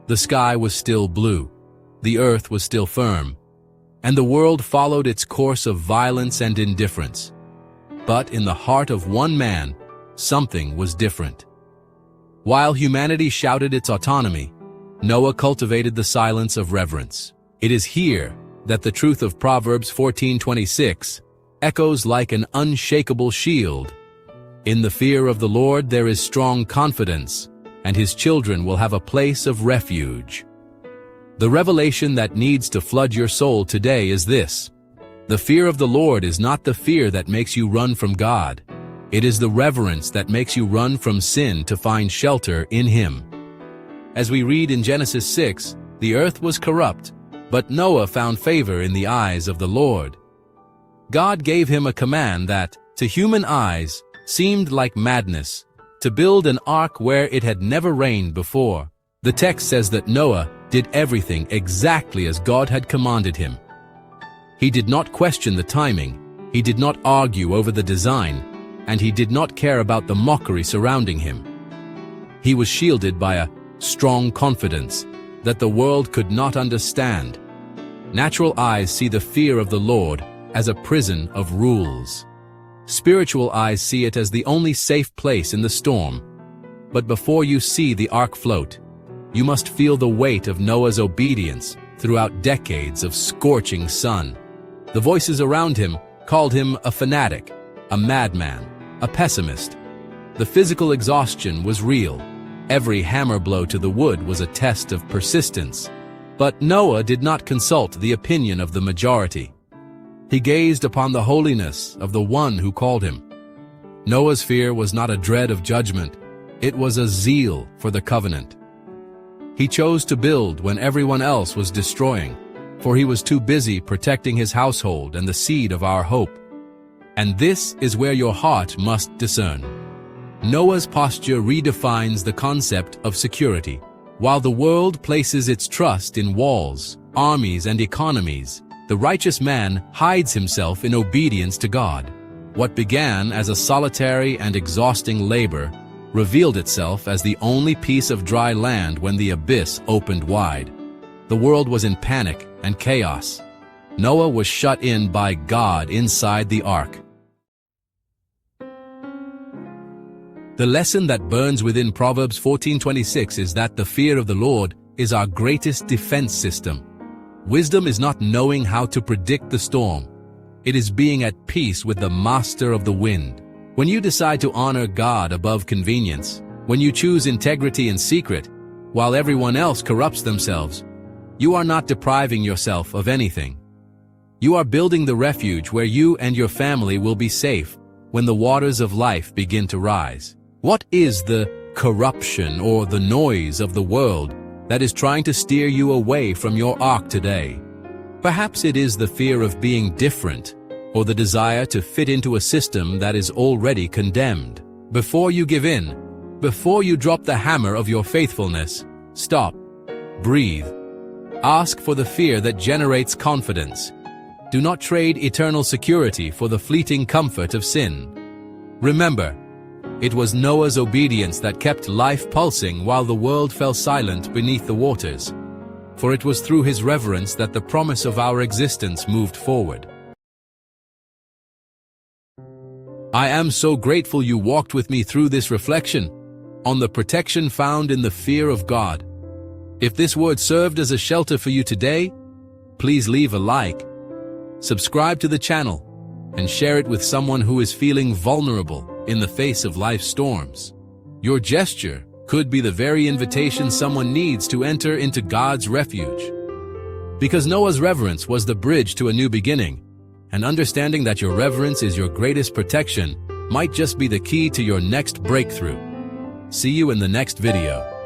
The sky was still blue, the earth was still firm, and the world followed its course of violence and indifference. But in the heart of one man, something was different. While humanity shouted its autonomy, Noah cultivated the silence of reverence. It is here that the truth of Proverbs 14:26 echoes like an unshakable shield. In the fear of the Lord there is strong confidence, and his children will have a place of refuge. The revelation that needs to flood your soul today is this: the fear of the Lord is not the fear that makes you run from God. It is the reverence that makes you run from sin to find shelter in Him. As we read in Genesis 6, the earth was corrupt, but Noah found favor in the eyes of the Lord. God gave him a command that, to human eyes, seemed like madness, to build an ark where it had never rained before. The text says that Noah did everything exactly as God had commanded him. He did not question the timing, he did not argue over the design, and he did not care about the mockery surrounding him. He was shielded by a strong confidence that the world could not understand. Natural eyes see the fear of the Lord as a prison of rules. Spiritual eyes see it as the only safe place in the storm. But before you see the ark float, you must feel the weight of Noah's obedience throughout decades of scorching sun. The voices around him called him a fanatic, a madman, a pessimist. The physical exhaustion was real. Every hammer blow to the wood was a test of persistence. But Noah did not consult the opinion of the majority. He gazed upon the holiness of the one who called him. Noah's fear was not a dread of judgment, it was a zeal for the covenant. He chose to build when everyone else was destroying, for he was too busy protecting his household and the seed of our hope. And this is where your heart must discern. Noah's posture redefines the concept of security. While the world places its trust in walls, armies, and economies, the righteous man hides himself in obedience to God. What began as a solitary and exhausting labor revealed itself as the only piece of dry land when the abyss opened wide. The world was in panic and chaos. Noah was shut in by God inside the ark. The lesson that burns within Proverbs 14:26 is that the fear of the Lord is our greatest defense system. Wisdom is not knowing how to predict the storm. It is being at peace with the master of the wind. When you decide to honor God above convenience, when you choose integrity in secret, while everyone else corrupts themselves, you are not depriving yourself of anything. You are building the refuge where you and your family will be safe when the waters of life begin to rise. What is the corruption or the noise of the world that is trying to steer you away from your ark today? Perhaps it is the fear of being different, or the desire to fit into a system that is already condemned. Before you give in, before you drop the hammer of your faithfulness, stop, breathe. Ask for the fear that generates confidence. Do not trade eternal security for the fleeting comfort of sin. Remember, it was Noah's obedience that kept life pulsing while the world fell silent beneath the waters. For it was through his reverence that the promise of our existence moved forward. I am so grateful you walked with me through this reflection on the protection found in the fear of God. If this word served as a shelter for you today, please leave a like, subscribe to the channel, and share it with someone who is feeling vulnerable in the face of life's storms. Your gesture could be the very invitation someone needs to enter into God's refuge. Because Noah's reverence was the bridge to a new beginning, and understanding that your reverence is your greatest protection might just be the key to your next breakthrough. See you in the next video.